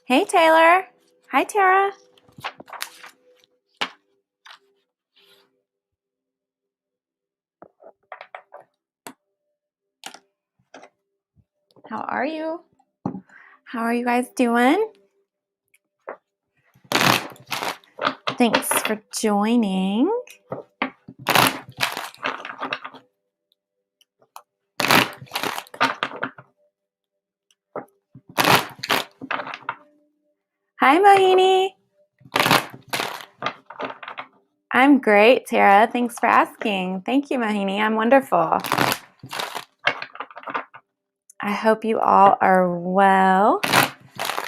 Hey, Taylor. Hi, Tara. How are you? How are you guys doing? Thanks for joining. Hi, Mohini. I'm great, Tara. Thanks for asking. Thank you, Mohini. I'm wonderful. I hope you all are well,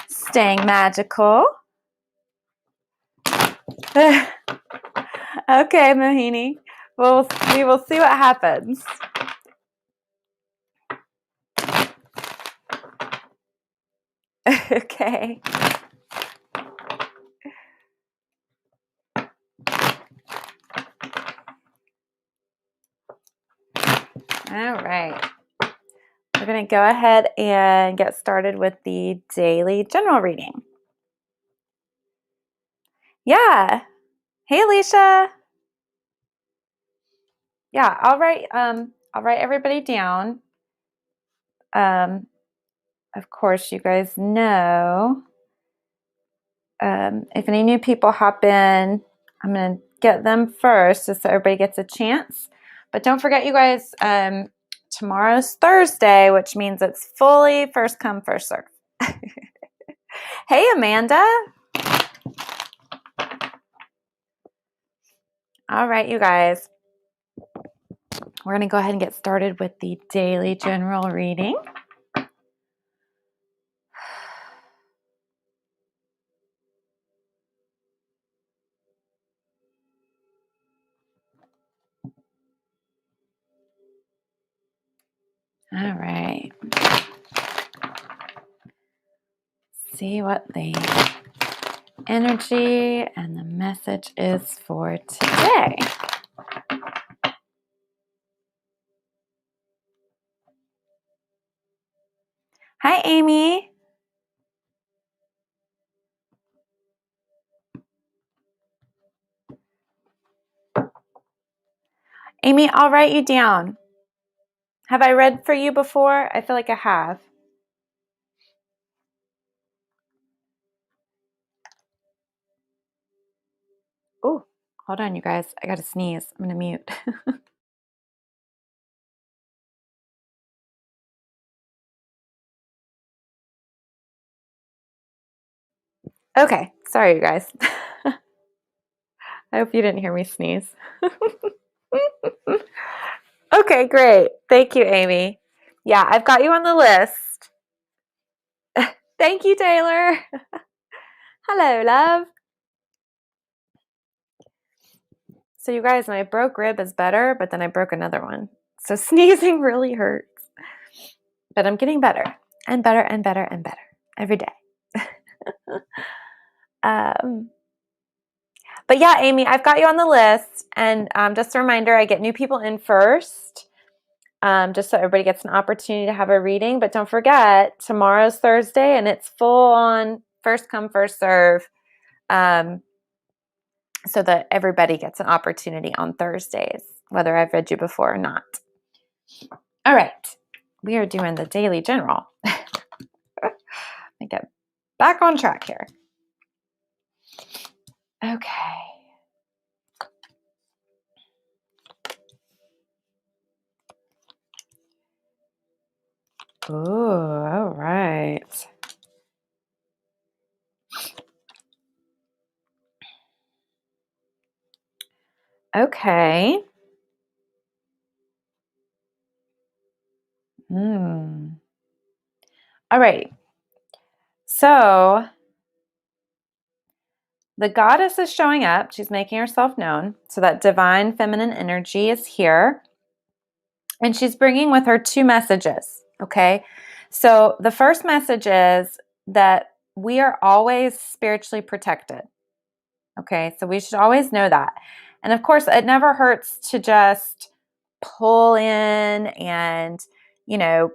staying magical. Okay, Mohini. We will see what happens. Okay. All right. We're going to go ahead and get started with the daily general reading. Yeah. Hey, Alicia. Yeah, I'll write everybody down. Of course, you guys know. If any new people hop in, I'm going to get them first just so everybody gets a chance. But don't forget, you guys, tomorrow's Thursday, which means it's fully first come, first serve. Hey, Amanda. All right, you guys. We're going to go ahead and get started with the daily general reading. All right. See what the energy and the message is for today. Hi, Amy. Amy, I'll write you down. Have I read for you before? I feel like I have. Oh, hold on, you guys. I got to sneeze. I'm going to mute. Okay. Sorry, you guys. I hope you didn't hear me sneeze. Okay, great. Thank you, Amy. Yeah, I've got you on the list. Thank you, Taylor. Hello, love. So you guys, my broke rib is better, but then I broke another one. So sneezing really hurts. But I'm getting better and better and better and better every day. But yeah, Amy, I've got you on the list. And just a reminder, I get new people in first, just so everybody gets an opportunity to have a reading. But don't forget, tomorrow's Thursday, and it's full on first come, first serve, so that everybody gets an opportunity on Thursdays, whether I've read you before or not. All right. We are doing the daily general. Let me get back on track here. Okay. Ooh, all right. Okay. All right. So the goddess is showing up. She's making herself known. So that divine feminine energy is here. And she's bringing with her two messages, okay? So the first message is that we are always spiritually protected, okay? So we should always know that. And of course, it never hurts to just pull in and, you know,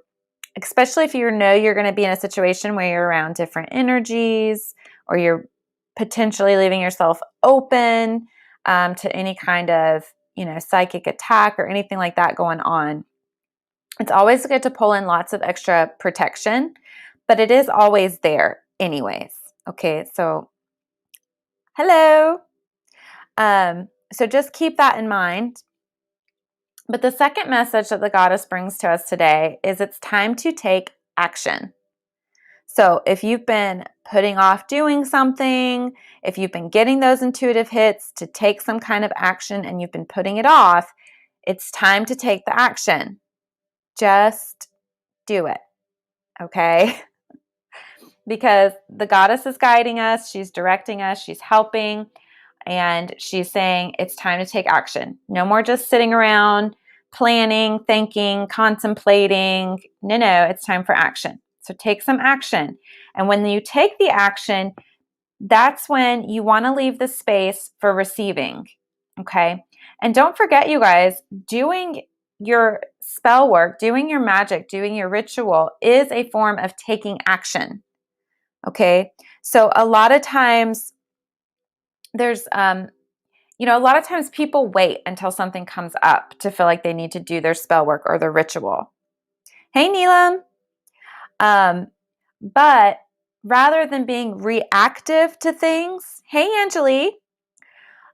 especially if you know you're going to be in a situation where you're around different energies or you're potentially leaving yourself open to any kind of, you know, psychic attack or anything like that going on. It's always good to pull in lots of extra protection, but it is always there anyways. Okay, so hello. So just keep that in mind. But the second message that the goddess brings to us today is it's time to take action. So if you've been putting off doing something, if you've been getting those intuitive hits to take some kind of action and you've been putting it off, it's time to take the action. Just do it, okay? Because the goddess is guiding us, she's directing us, she's helping, and she's saying it's time to take action. No more just sitting around planning, thinking, contemplating. No, it's time for action. So take some action. And when you take the action, that's when you want to leave the space for receiving. Okay. And don't forget, you guys, doing your spell work, doing your magic, doing your ritual is a form of taking action. Okay. So a lot of times there's, a lot of times people wait until something comes up to feel like they need to do their spell work or their ritual. Hey, Neelam. But rather than being reactive to things, hey, Angeli,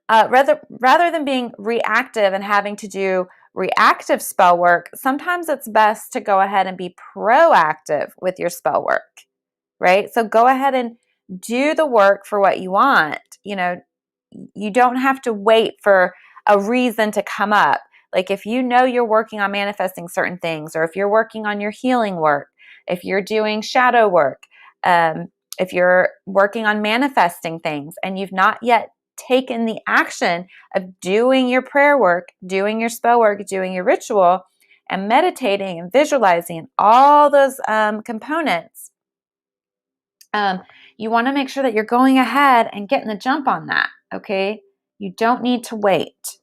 rather than being reactive and having to do reactive spell work, sometimes it's best to go ahead and be proactive with your spell work, right? So go ahead and do the work for what you want. You know, you don't have to wait for a reason to come up. Like if you know you're working on manifesting certain things, or if you're working on your healing work, if you're doing shadow work, if you're working on manifesting things and you've not yet taken the action of doing your prayer work, doing your spell work, doing your ritual, and meditating and visualizing all those components, you want to make sure that you're going ahead and getting the jump on that, okay? You don't need to wait,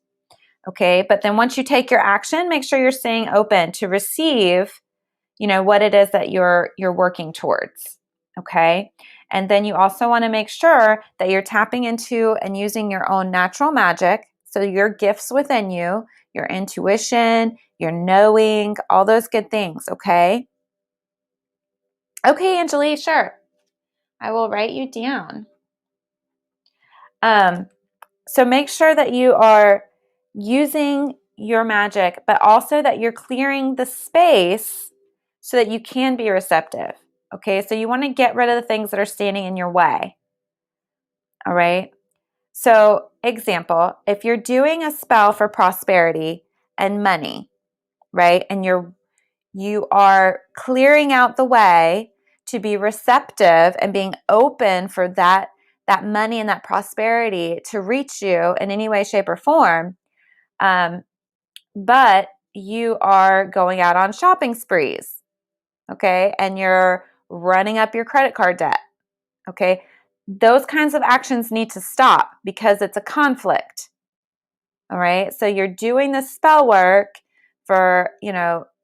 okay? But then once you take your action, make sure you're staying open to receive, what it is that you're working towards, okay? And then you also want to make sure that you're tapping into and using your own natural magic, so your gifts within you, your intuition, your knowing, all those good things, okay? Okay, Angeli, sure. I will write you down. So make sure that you are using your magic, but also that you're clearing the space so that you can be receptive. Okay, so you want to get rid of the things that are standing in your way. All right. So, example, if you're doing a spell for prosperity and money, right, and you are clearing out the way to be receptive and being open for that money and that prosperity to reach you in any way, shape, or form. But you are going out on shopping sprees, okay? And you're running up your credit card debt, okay? Those kinds of actions need to stop because it's a conflict, all right? So you're doing the spell work for,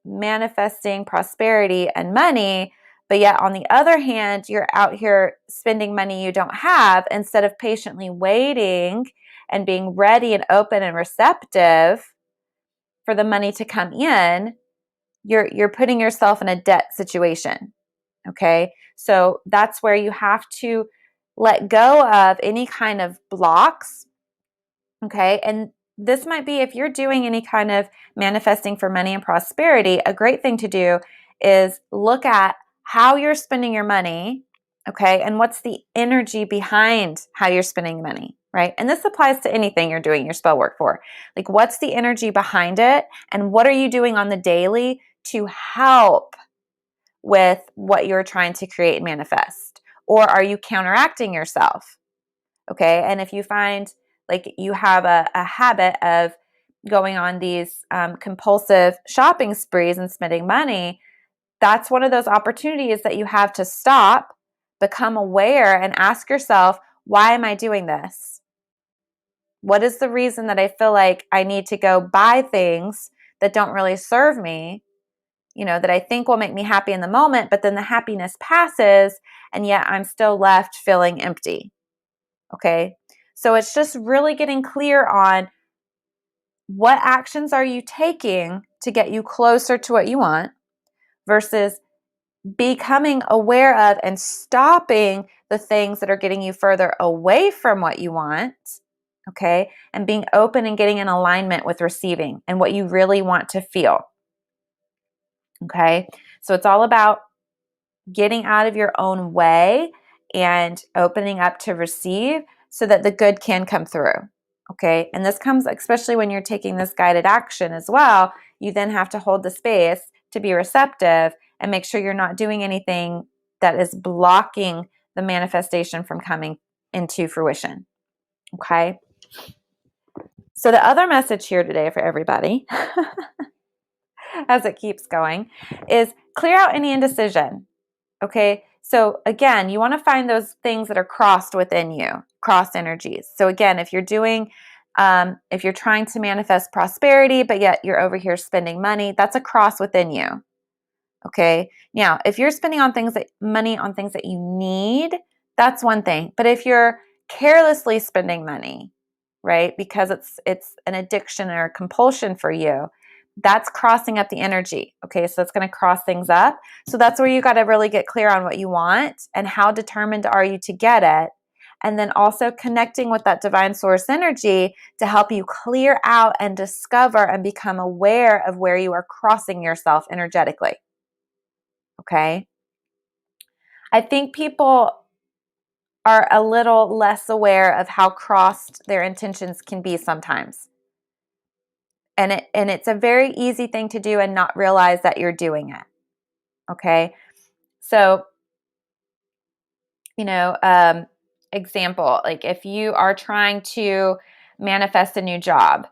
manifesting prosperity and money, but yet on the other hand, you're out here spending money you don't have instead of patiently waiting and being ready and open and receptive for the money to come in. You're putting yourself in a debt situation, okay? So that's where you have to let go of any kind of blocks, okay? And this might be, if you're doing any kind of manifesting for money and prosperity, a great thing to do is look at how you're spending your money, okay? And what's the energy behind how you're spending money, right? And this applies to anything you're doing your spell work for. Like, what's the energy behind it? And what are you doing on the daily to help with what you're trying to create and manifest? Or are you counteracting yourself? Okay. And if you find like you have a habit of going on these compulsive shopping sprees and spending money, that's one of those opportunities that you have to stop, become aware, and ask yourself, why am I doing this? What is the reason that I feel like I need to go buy things that don't really serve me, that I think will make me happy in the moment, but then the happiness passes and yet I'm still left feeling empty? Okay. So it's just really getting clear on what actions are you taking to get you closer to what you want versus becoming aware of and stopping the things that are getting you further away from what you want. Okay. And being open and getting in alignment with receiving and what you really want to feel. Okay. So it's all about getting out of your own way and opening up to receive so that the good can come through. Okay. And this comes, especially when you're taking this guided action as well, you then have to hold the space to be receptive and make sure you're not doing anything that is blocking the manifestation from coming into fruition. Okay. So the other message here today for everybody, as it keeps going, is clear out any indecision. Okay. So again, you want to find those things that are crossed within you, cross energies. So again, if you're trying to manifest prosperity, but yet you're over here spending money, that's a cross within you. Okay. Now, if you're spending money on things that you need, that's one thing. But if you're carelessly spending money, right, because it's an addiction or a compulsion for you, that's crossing up the energy. Okay. So it's going to cross things up. So that's where you got to really get clear on what you want and how determined are you to get it. And then also connecting with that divine source energy to help you clear out and discover and become aware of where you are crossing yourself energetically. Okay. I think people are a little less aware of how crossed their intentions can be sometimes. And it's a very easy thing to do and not realize that you're doing it. Okay. So, example, like if you are trying to manifest a new job,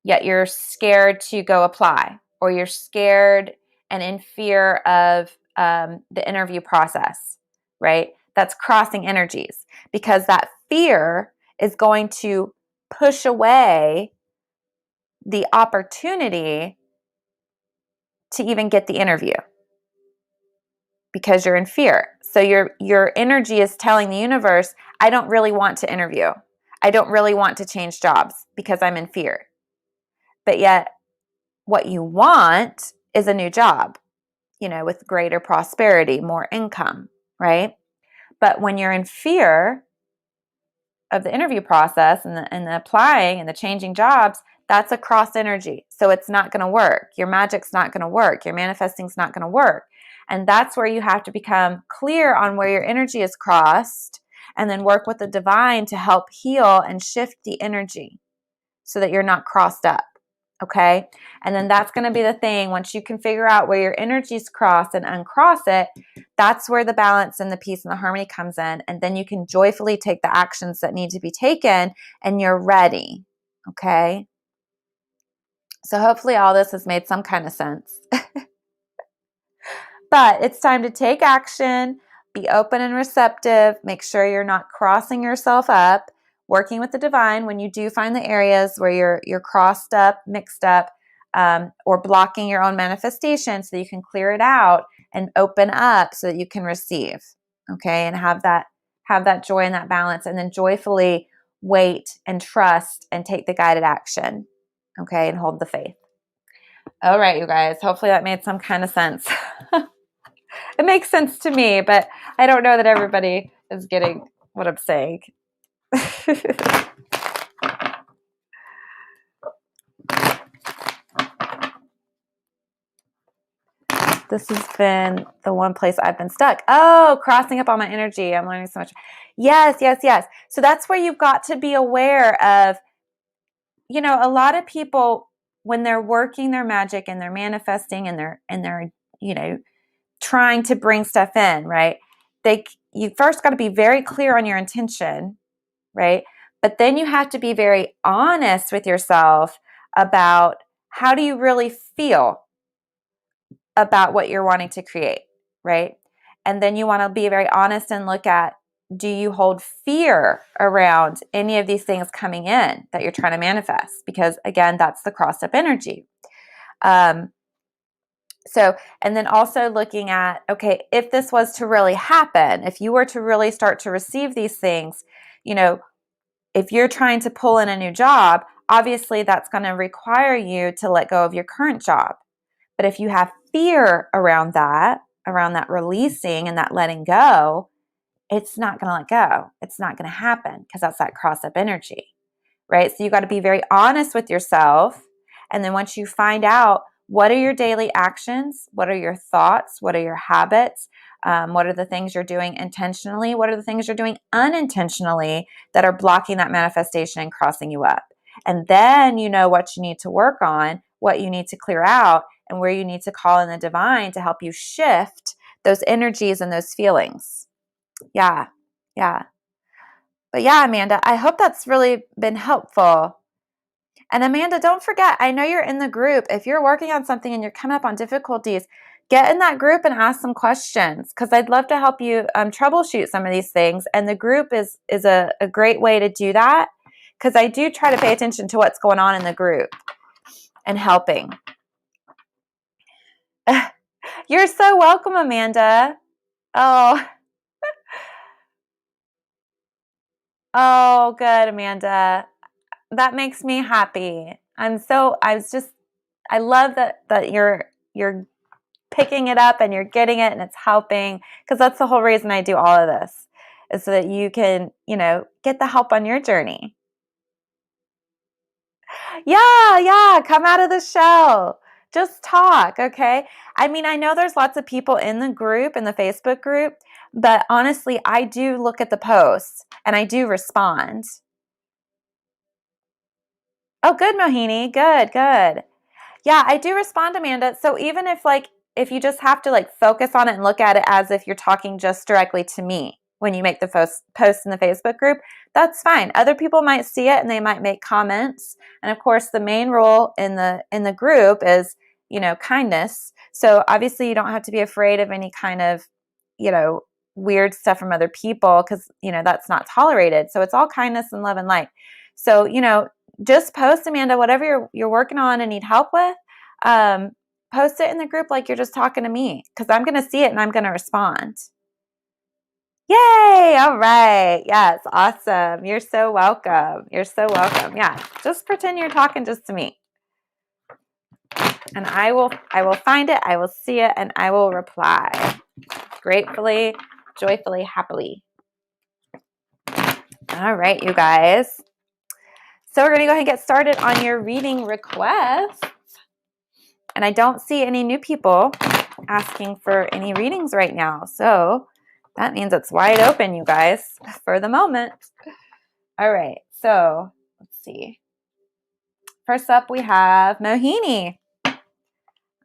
yet you're scared to go apply, or you're scared and in fear of the interview process, right? That's crossing energies because that fear is going to push away the opportunity to even get the interview because you're in fear. So your energy is telling the universe, I don't really want to interview. I don't really want to change jobs because I'm in fear. But yet what you want is a new job, with greater prosperity, more income, right? But when you're in fear of the interview process and the applying and the changing jobs, that's a cross energy. So it's not going to work. Your magic's not going to work. Your manifesting's not going to work. And that's where you have to become clear on where your energy is crossed and then work with the divine to help heal and shift the energy so that you're not crossed up. Okay. And then that's going to be the thing. Once you can figure out where your energies cross and uncross it, that's where the balance and the peace and the harmony comes in. And then you can joyfully take the actions that need to be taken and you're ready. Okay. So hopefully all this has made some kind of sense. But it's time to take action, be open and receptive, make sure you're not crossing yourself up, working with the divine when you do find the areas where you're crossed up, mixed up, or blocking your own manifestation so that you can clear it out and open up so that you can receive. Okay, and have that joy and that balance, and then joyfully wait and trust and take the guided action. Okay, and hold the faith. All right, you guys. Hopefully that made some kind of sense. It makes sense to me, but I don't know that everybody is getting what I'm saying. This has been the one place I've been stuck. Oh, crossing up on my energy. I'm learning so much. Yes, yes, yes. So that's where you've got to be aware of, a lot of people when they're working their magic and they're manifesting and they're trying to bring stuff in, right? You first got to be very clear on your intention, right? But then you have to be very honest with yourself about how do you really feel about what you're wanting to create, right? And then you want to be very honest and look at, do you hold fear around any of these things coming in that you're trying to manifest? Because again, that's the cross-up energy. And then also looking at, okay, if this was to really happen, if you were to really start to receive these things, if you're trying to pull in a new job, obviously that's going to require you to let go of your current job. But if you have fear around that releasing and that letting go, it's not going to let go. It's not going to happen because that's that cross-up energy, right? So you got to be very honest with yourself. And then once you find out what are your daily actions, what are your thoughts, what are your habits, what are the things you're doing intentionally, what are the things you're doing unintentionally that are blocking that manifestation and crossing you up. And then you know what you need to work on, what you need to clear out, and where you need to call in the divine to help you shift those energies and those feelings. Yeah. But yeah, Amanda, I hope that's really been helpful. And Amanda, don't forget, I know you're in the group. If you're working on something and you're coming up on difficulties, get in that group and ask some questions because I'd love to help you troubleshoot some of these things. And the group is a great way to do that because I do try to pay attention to what's going on in the group and helping. You're so welcome, Amanda. Oh, good, Amanda. That makes me happy. I love that you're picking it up and you're getting it and it's helping because that's the whole reason I do all of this is so that you can, get the help on your journey. Yeah, come out of the shell. Just talk, okay? I mean, I know there's lots of people in the group, in the Facebook group, but honestly, I do look at the posts and I do respond. Oh, good, Mohini. Good. Yeah, I do respond, Amanda. So even if you just have to focus on it and look at it as if you're talking just directly to me when you make the post in the Facebook group, that's fine. Other people might see it and they might make comments. And of course, the main rule in the group is, kindness. So obviously you don't have to be afraid of any kind of, weird stuff from other people because, that's not tolerated. So it's all kindness and love and light. So, just post, Amanda, whatever you're working on and need help with. Post it in the group like you're just talking to me because I'm going to see it and I'm going to respond. Yay! All right. Yes. Awesome. You're so welcome. Yeah. Just pretend you're talking just to me. And I will find it. I will see it and I will reply gratefully, joyfully, happily. All right, you guys. So we're going to go ahead and get started on your reading requests. And I don't see any new people asking for any readings right now. So that means it's wide open, you guys, for the moment. All right. So let's see. First up, we have Mohini.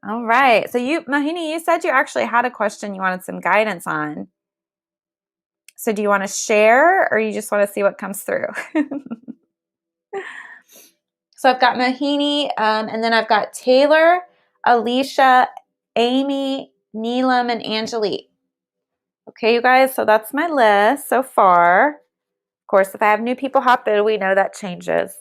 All right. So Mohini, you said you actually had a question you wanted some guidance on. So do you want to share or you just want to see what comes through? So I've got Mohini, and then I've got Taylor, Alicia, Amy, Neelam, and Angelique. Okay, you guys, so that's my list so far. Of course, if I have new people hop in, we know that changes.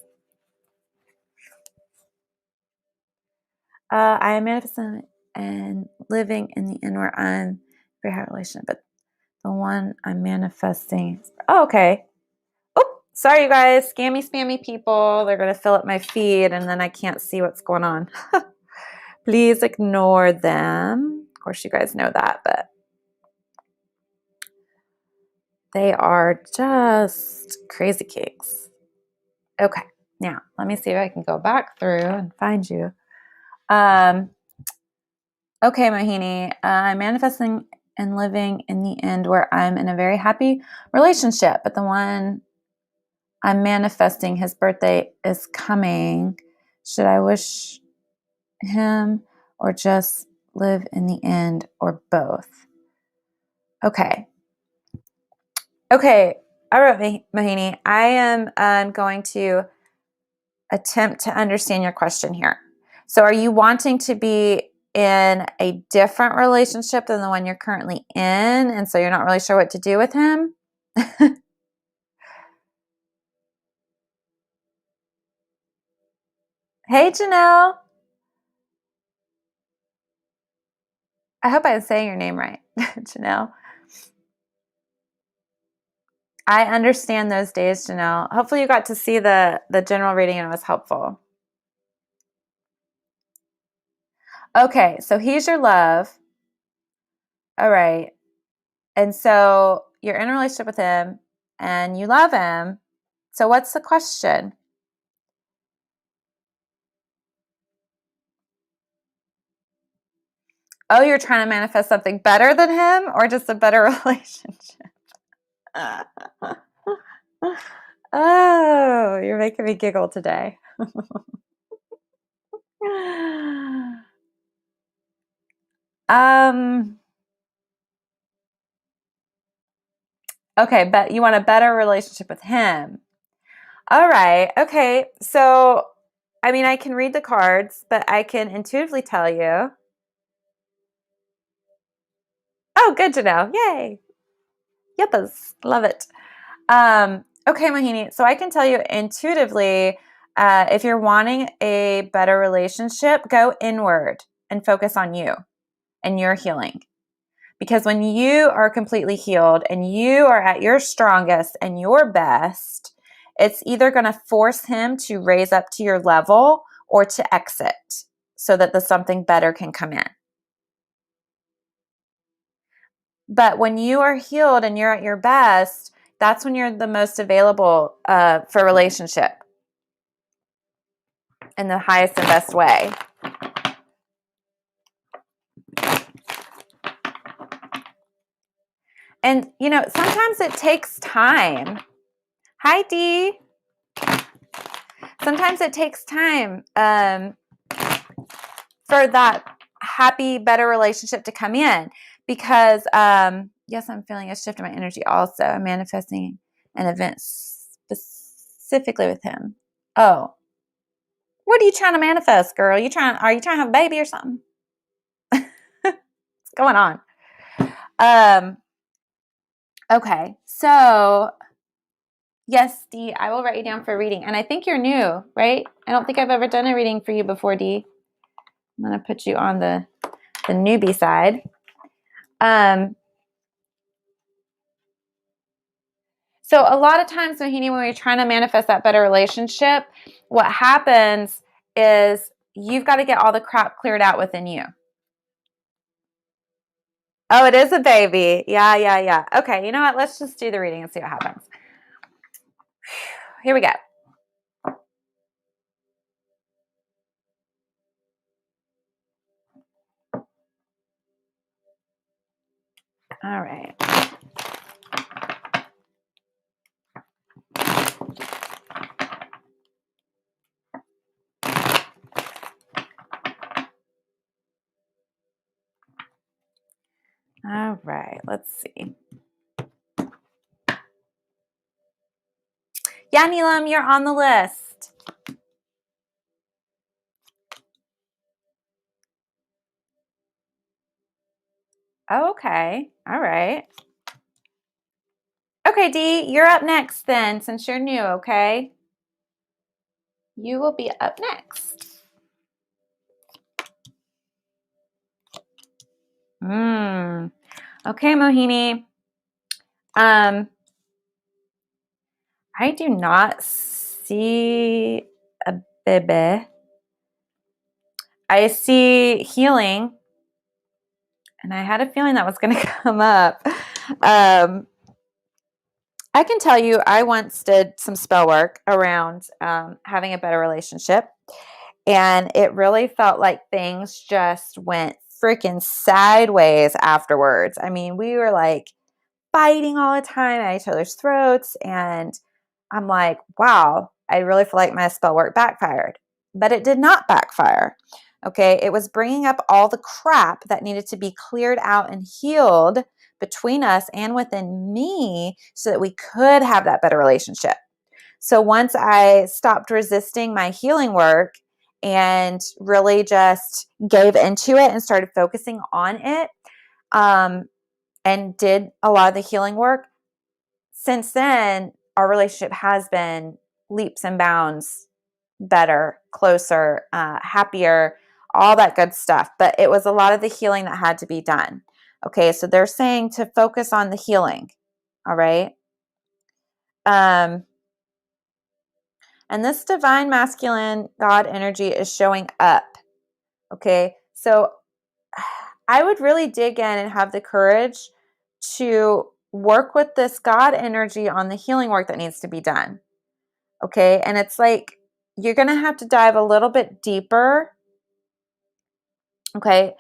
I am manifesting and living in the end where I'm very high relation, but the one I'm manifesting. Oh, okay. Oh, sorry, you guys. Scammy, spammy people. They're going to fill up my feed, and then I can't see what's going on. Please ignore them. Of course, you guys know that, but they are just crazy cakes. Okay, now let me see if I can go back through and find you. Okay, Mohini, I'm manifesting and living in the end where I'm in a very happy relationship, but the one I'm manifesting, his birthday is coming. Should I wish him or just live in the end or both? Okay. All right, Mohini, I am going to attempt to understand your question here. So are you wanting to be in a different relationship than the one you're currently in, and so you're not really sure what to do with him? Hey, Janelle. I hope I'm saying your name right, Janelle. I understand those days, Janelle. Hopefully you got to see the general reading and it was helpful. Okay, so he's your love. All right. And so you're in a relationship with him and you love him. So what's the question? Oh, you're trying to manifest something better than him or just a better relationship? Oh, you're making me giggle today. um okay, but you want a better relationship with him. All right. Okay. So, I mean, I can read the cards, but I can intuitively tell you. Oh, good to know. Yay. Yippers. Love it. Okay, Mohini. So I can tell you intuitively, if you're wanting a better relationship, go inward and focus on you and your healing. Because when you are completely healed and you are at your strongest and your best, it's either going to force him to raise up to your level or to exit so that the something better can come in. But when you are healed and you're at your best, that's when you're the most available for relationship in the highest and best way. And, you know, sometimes it takes time. Hi, Dee. Sometimes it takes time for that happy, better relationship to come in because, yes, I'm feeling a shift in my energy also. I'm manifesting an event specifically with him. Oh, what are you trying to manifest, girl? Are you trying to have a baby or something? What's going on? Okay, so yes, Dee, I will write you down for a reading. And I think you're new, right? I don't think I've ever done a reading for you before, Dee. I'm going to put you on the newbie side. So a lot of times, Mohini, when we're trying to manifest that better relationship, what happens is you've got to get all the crap cleared out within you. Oh, it is a baby. Yeah. Okay, you know what? Let's just do the reading and see what happens. Here we go. All right. All right. Let's see. Yeah, Neelam, you're on the list. Okay. All right. Okay, Dee, you're up next then, since you're new, okay? You will be up next. Okay, Mohini. I do not see a baby. I see healing, and I had a feeling that was going to come up. I can tell you, I once did some spell work around having a better relationship, and it really felt like things just went freaking sideways afterwards. I mean, we were like fighting all the time at each other's throats, and I'm like, wow, I really feel like my spell work backfired. But it did not backfire. Okay, it was bringing up all the crap that needed to be cleared out and healed between us and within me so that we could have that better relationship. So once I stopped resisting my healing work and really just gave into it and started focusing on it, and did a lot of the healing work, since then, our relationship has been leaps and bounds better, closer, happier, all that good stuff. But it was a lot of the healing that had to be done. Okay, so they're saying to focus on the healing. All right. And this divine masculine God energy is showing up. Okay, so I would really dig in and have the courage to work with this God energy on the healing work that needs to be done. Okay, and it's like you're going to have to dive a little bit deeper. Okay,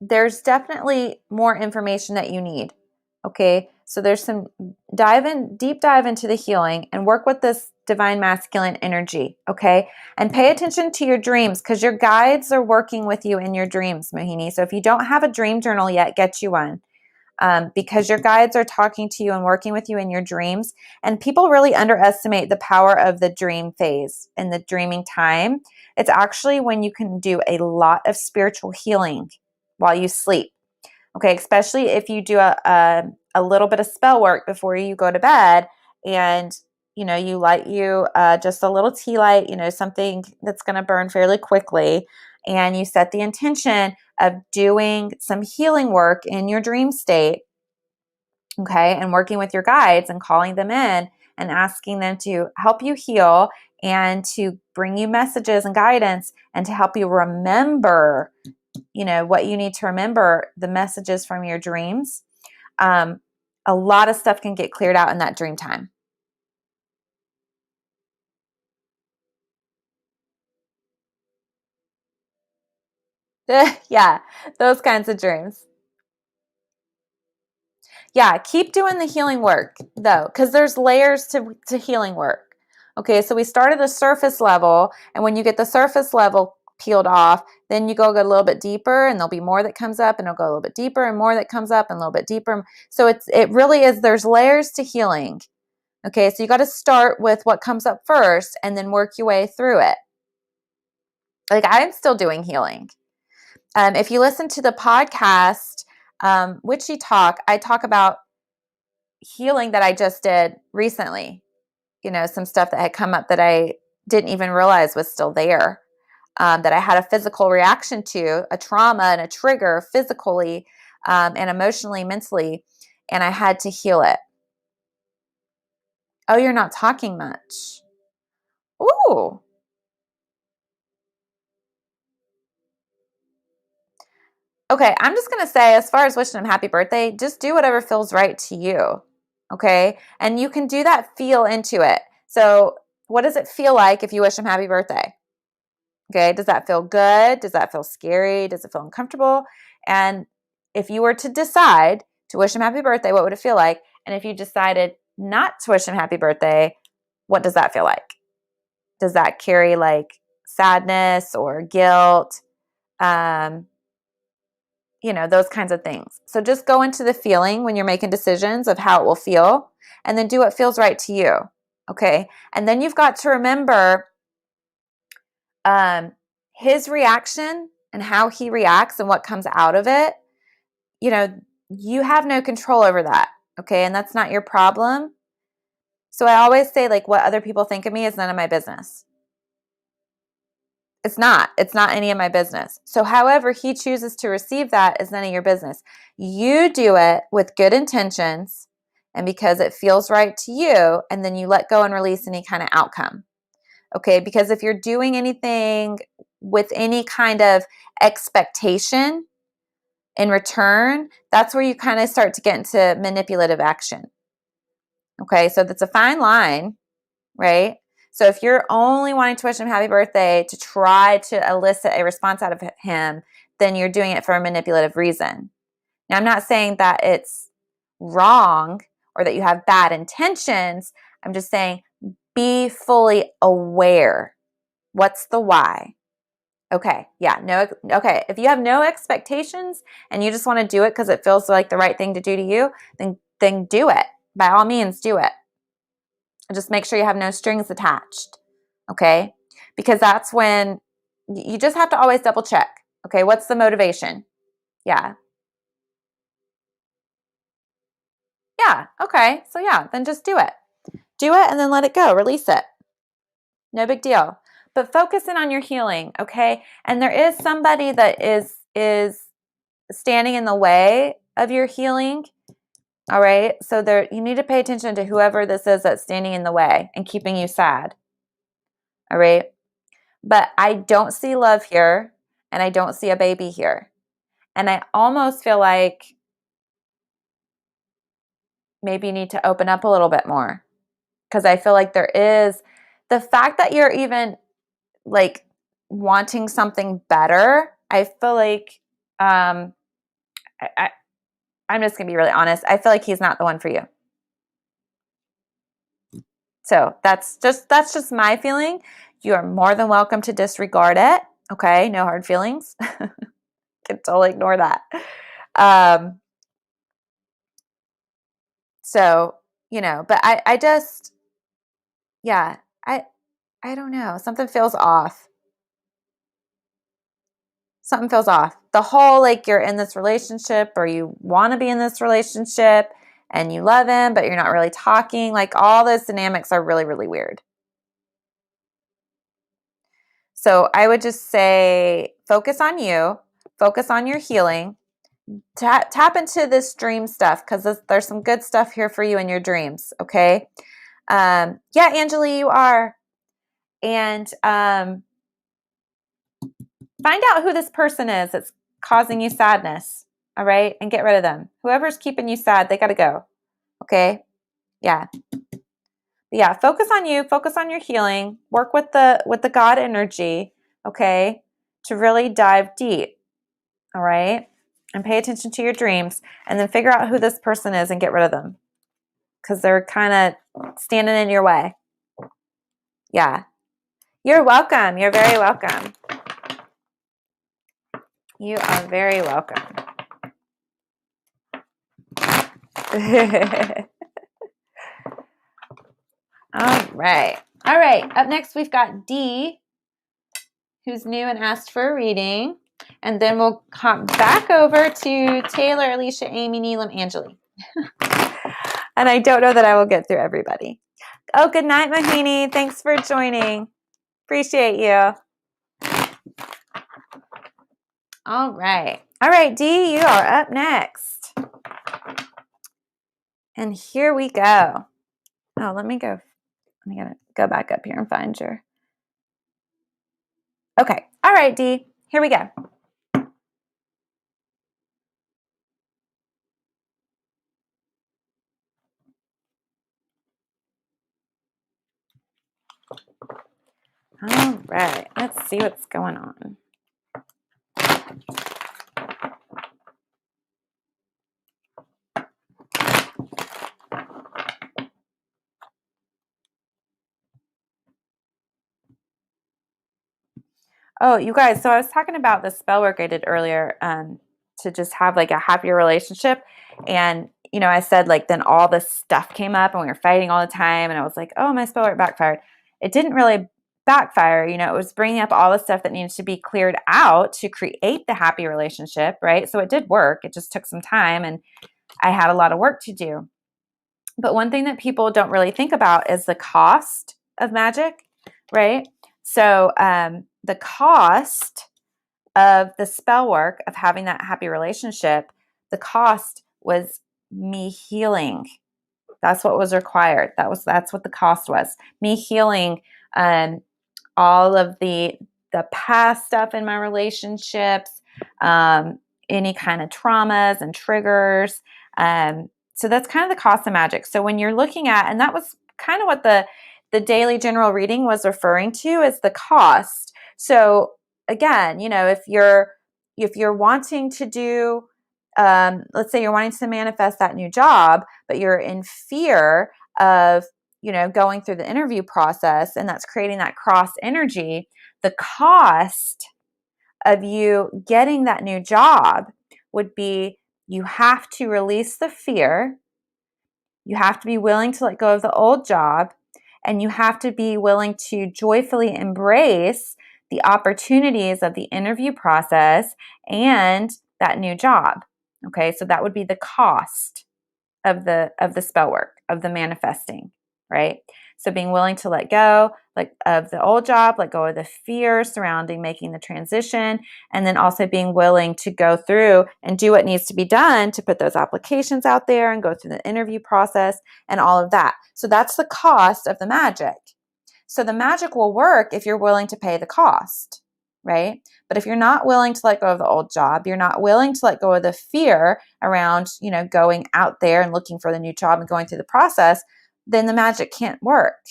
there's definitely more information that you need. Okay, so there's some deep dive into the healing and work with this divine masculine energy. Okay, and pay attention to your dreams because your guides are working with you in your dreams, Mohini. So if you don't have a dream journal yet, get you one. Because your guides are talking to you and working with you in your dreams. And people really underestimate the power of the dream phase and the dreaming time. It's actually when you can do a lot of spiritual healing while you sleep. Okay, especially if you do a little bit of spell work before you go to bed, and you light just a little tea light, something that's going to burn fairly quickly, and you set the intention of doing some healing work in your dream state. Okay, and working with your guides and calling them in and asking them to help you heal and to bring you messages and guidance and to help you remember what you need to remember, the messages from your dreams. A lot of stuff can get cleared out in that dream time. Yeah, those kinds of dreams. Yeah, keep doing the healing work though, because there's layers to healing work. Okay, so we start at the surface level, and when you get the surface level peeled off, then you go a little bit deeper, and there'll be more that comes up, and it'll go a little bit deeper, and more that comes up, and a little bit deeper. So it really is. There's layers to healing. Okay, so you got to start with what comes up first, and then work your way through it. Like I'm still doing healing. If you listen to the podcast, Witchy Talk, I talk about healing that I just did recently. Some stuff that had come up that I didn't even realize was still there, that I had a physical reaction to, a trauma and a trigger physically and emotionally, mentally, and I had to heal it. Oh, you're not talking much. Ooh. Okay, I'm just going to say, as far as wishing him happy birthday, just do whatever feels right to you. Okay, and you can do that feel into it. So what does it feel like if you wish him happy birthday? Okay, does that feel good? Does that feel scary? Does it feel uncomfortable? And if you were to decide to wish him happy birthday, what would it feel like? And if you decided not to wish him happy birthday, what does that feel like? Does that carry like sadness or guilt? Those kinds of things. So just go into the feeling when you're making decisions of how it will feel, and then do what feels right to you. Okay. And then you've got to remember his reaction and how he reacts and what comes out of it. You have no control over that. Okay. And that's not your problem. So I always say, like, what other people think of me is none of my business. It's not any of my business. So however he chooses to receive that is none of your business. You do it with good intentions and because it feels right to you, and then you let go and release any kind of outcome. Okay, because if you're doing anything with any kind of expectation in return, that's where you kind of start to get into manipulative action. Okay, so that's a fine line, right? So if you're only wanting to wish him happy birthday to try to elicit a response out of him, then you're doing it for a manipulative reason. Now, I'm not saying that it's wrong or that you have bad intentions. I'm just saying be fully aware. What's the why? Okay. Yeah. No. Okay. If you have no expectations and you just want to do it because it feels like the right thing to do to you, then do it. By all means, do it. Just make sure you have no strings attached. Okay. Because that's when you just have to always double check. Okay. What's the motivation? Yeah. Yeah. Okay. So yeah, then just do it. Do it and then let it go. Release it. No big deal. But focus in on your healing, okay? And there is somebody that is standing in the way of your healing. All right? So there you need to pay attention to whoever this is that's standing in the way and keeping you sad. All right? But I don't see love here and I don't see a baby here. And I almost feel like maybe you need to open up a little bit more because I feel like there is the fact that you're even like wanting something better. I feel like I, I'm just gonna be really honest. I feel like he's not the one for you. So that's just my feeling. You are more than welcome to disregard it. Okay, no hard feelings. Can totally ignore that. Um, so but I just yeah, I don't know. Something feels off. The whole like you're in this relationship or you want to be in this relationship and you love him, but you're not really talking. Like all those dynamics are really, really weird. So I would just say focus on you, focus on your healing, tap into this dream stuff because there's some good stuff here for you in your dreams. Okay. Yeah, Angeli, you are. And find out who this person is that's causing you sadness. All right. And get rid of them. Whoever's keeping you sad, they got to go. Okay. Yeah. Yeah. Focus on you, focus on your healing, work with the God energy. Okay. To really dive deep. All right. And pay attention to your dreams and then figure out who this person is and get rid of them because they're kind of standing in your way. Yeah. You're welcome. You're very welcome. You are very welcome. All right. All right. Up next, we've got D, who's new and asked for a reading. And then we'll hop back over to Taylor, Alicia, Amy, Neelam, Angeli. And I don't know that I will get through everybody. Oh, good night, Mahini. Thanks for joining. Appreciate you. All right. All right, D, you are up next. And here we go. Oh, let me go back up here and find your. Okay. All right, D. Here we go. All right. Let's see what's going on. Oh, you guys, so I was talking about the spell work I did earlier to just have like a happier relationship. And, I said like then all this stuff came up and we were fighting all the time. And I was like, oh, my spell work backfired. It didn't really backfire. It was bringing up all the stuff that needed to be cleared out to create the happy relationship, right? So it did work. It just took some time and I had a lot of work to do. But one thing that people don't really think about is the cost of magic, right? So the cost of the spell work of having that happy relationship, the cost was me healing. That's what was required. That's what the cost was. Me healing all of the past stuff in my relationships, any kind of traumas and triggers. So that's kind of the cost of magic. So when you're looking at, and that was kind of what the daily general reading was referring to is the cost. So again, if you're wanting to do, let's say you're wanting to manifest that new job, but you're in fear of going through the interview process, and that's creating that cross energy. The cost of you getting that new job would be you have to release the fear, you have to be willing to let go of the old job, and you have to be willing to joyfully embrace the opportunities of the interview process and that new job. Okay, so that would be the cost of the spell work, of the manifesting, right? So being willing to let go like of the old job, let go of the fear surrounding making the transition, and then also being willing to go through and do what needs to be done to put those applications out there and go through the interview process and all of that. So that's the cost of the magic. So the magic will work if you're willing to pay the cost, right? But if you're not willing to let go of the old job, you're not willing to let go of the fear around, going out there and looking for the new job and going through the process, then the magic can't work.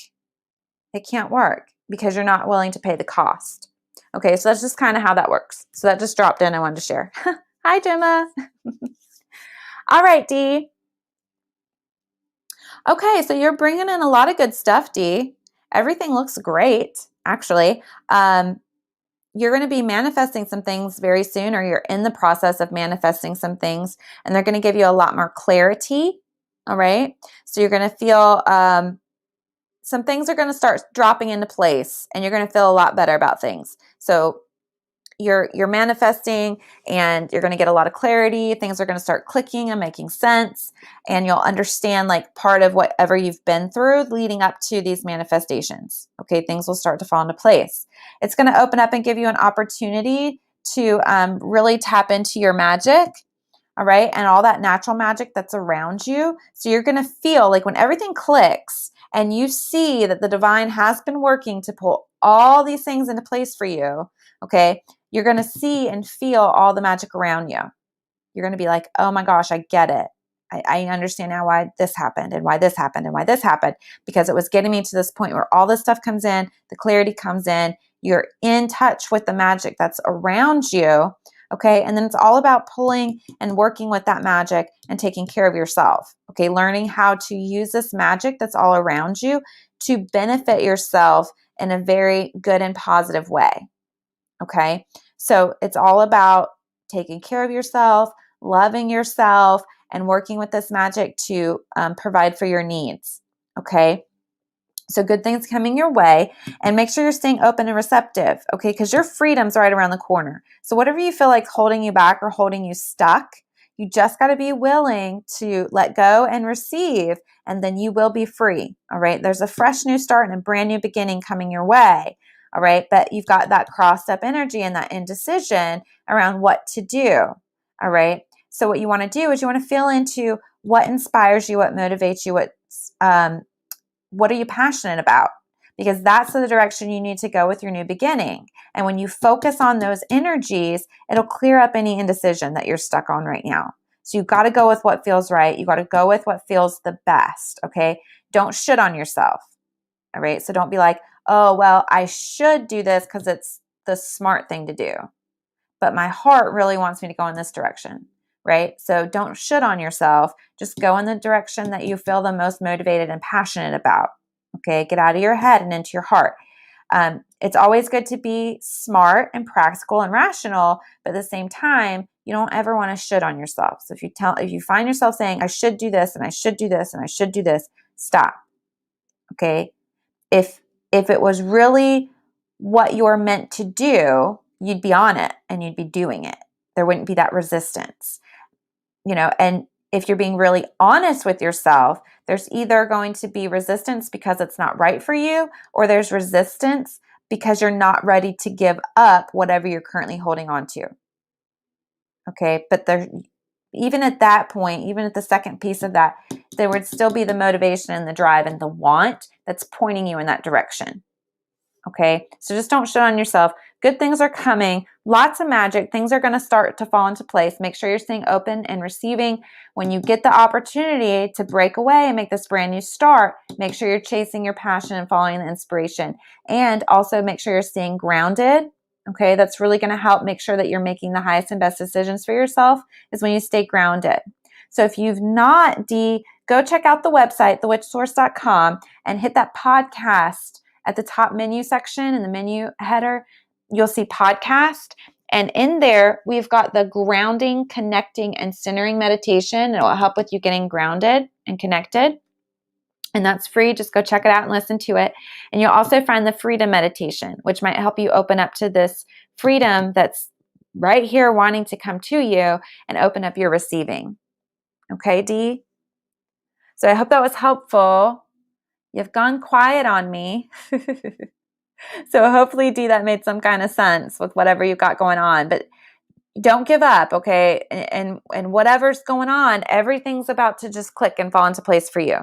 It can't work because you're not willing to pay the cost. Okay, so that's just kind of how that works. So that just dropped in. I wanted to share. Hi, Gemma. All right, Dee. Okay, so you're bringing in a lot of good stuff, Dee. Everything looks great, actually. You're going to be manifesting some things very soon, or you're in the process of manifesting some things, and they're going to give you a lot more clarity. All right. So you're going to feel some things are going to start dropping into place, and you're going to feel a lot better about things. So you're manifesting, and you're going to get a lot of clarity. Things are going to start clicking and making sense, and you'll understand like part of whatever you've been through leading up to these manifestations. Okay, things will start to fall into place. It's going to open up and give you an opportunity to really tap into your magic. All right, and all that natural magic that's around you. So you're going to feel like when everything clicks and you see that the divine has been working to pull all these things into place for you, okay, you're going to see and feel all the magic around you. You're going to be like, oh my gosh, I get it. I understand now why this happened and why this happened and why this happened, because it was getting me to this point where all this stuff comes in, the clarity comes in, you're in touch with the magic that's around you, okay? And then it's all about pulling and working with that magic and taking care of yourself, okay? Learning how to use this magic that's all around you to benefit yourself in a very good and positive way. Okay, so it's all about taking care of yourself, loving yourself, and working with this magic to provide for your needs. Okay, so good things coming your way, and make sure you're staying open and receptive. Okay, because your freedom's right around the corner. So whatever you feel like holding you back or holding you stuck, you just got to be willing to let go and receive, and then you will be free. All right, there's a fresh new start and a brand new beginning coming your way. All right, but you've got that crossed up energy and that indecision around what to do. All right, so what you want to do is you want to feel into what inspires you, what motivates you, what are you passionate about? Because that's the direction you need to go with your new beginning. And when you focus on those energies, it'll clear up any indecision that you're stuck on right now. So you've got to go with what feels right. You got to go with what feels the best. Okay, don't shit on yourself. All right, so don't be like, oh, well, I should do this because it's the smart thing to do, but my heart really wants me to go in this direction, right? So don't shit on yourself. Just go in the direction that you feel the most motivated and passionate about, okay? Get out of your head and into your heart. It's always good to be smart and practical and rational, but at the same time, you don't ever want to shit on yourself. So if you find yourself saying, I should do this and I should do this and I should do this, stop, okay? If it was really what you're meant to do, you'd be on it and you'd be doing it. There wouldn't be that resistance, and if you're being really honest with yourself, there's either going to be resistance because it's not right for you, or there's resistance because you're not ready to give up whatever you're currently holding on to. Okay, but even at that point, even at the second piece of that, there would still be the motivation and the drive and the want that's pointing you in that direction. Okay, so just don't shit on yourself. Good things are coming. Lots of magic. Things are going to start to fall into place. Make sure you're staying open and receiving. When you get the opportunity to break away and make this brand new start, make sure you're chasing your passion and following the inspiration. And also make sure you're staying grounded. Okay, that's really going to help make sure that you're making the highest and best decisions for yourself is when you stay grounded. So if you've not, go check out the website, thewitchsource.com, and hit that podcast at the top menu section in the menu header. You'll see podcast, And in there, we've got the grounding, connecting, and centering meditation. It will help with you getting grounded and connected. And that's free. Just go check it out and listen to it. And you'll also find the freedom meditation, which might help you open up to this freedom that's right here wanting to come to you and open up your receiving. Okay, Dee? So I hope that was helpful. You've gone quiet on me. So hopefully, Dee, that made some kind of sense with whatever you've got going on. But don't give up, okay? And whatever's going on, everything's about to just click and fall into place for you.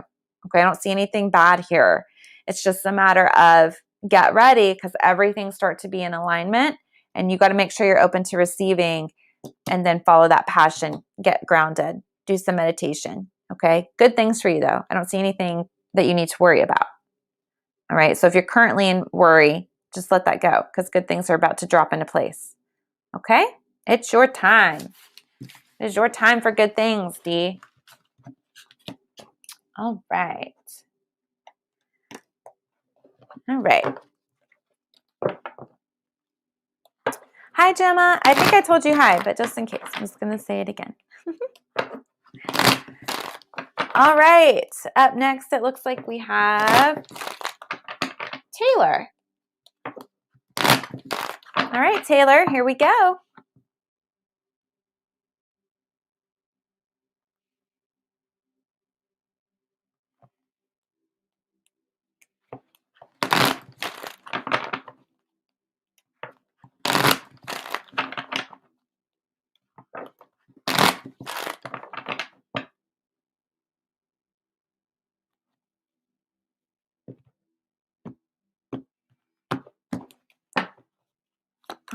Okay, I don't see anything bad here. It's just a matter of get ready because everything starts to be in alignment, and you got to make sure you're open to receiving, and then follow that passion. Get grounded. Do some meditation. Okay, good things for you though. I don't see anything that you need to worry about. All right, so if you're currently in worry, just let that go because good things are about to drop into place. Okay? It's your time. It is your time for good things, Dee. All right. All right. Hi, Gemma. I think I told you hi, but just in case, I'm just going to say it again. All right. Up next, it looks like we have Taylor. All right, Taylor, here we go.